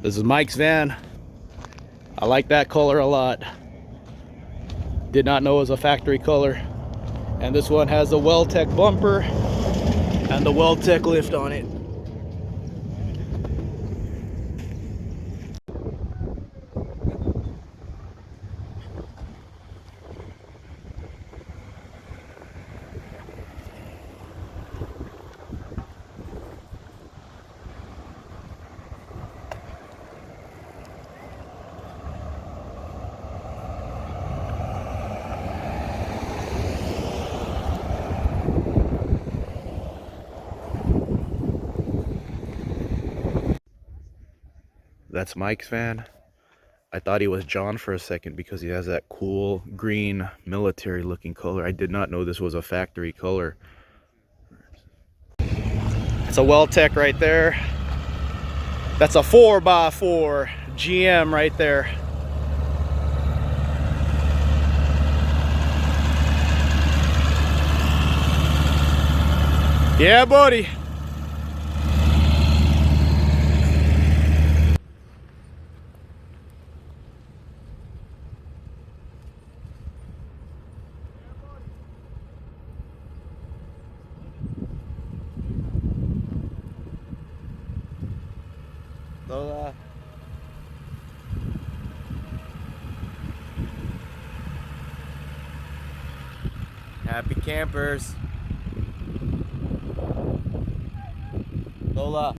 This is Mike's van. I like that color a lot. Did not know it was a factory color. And this one has the Weldtec bumper and the Weldtec lift on it. That's Mike's van. I thought he was John for a second because he has that cool green military looking color. I did not know this was a factory color. It's a Weldtec right there. That's a 4x4 GM right there. Yeah, buddy. Lola. Happy campers. Lola.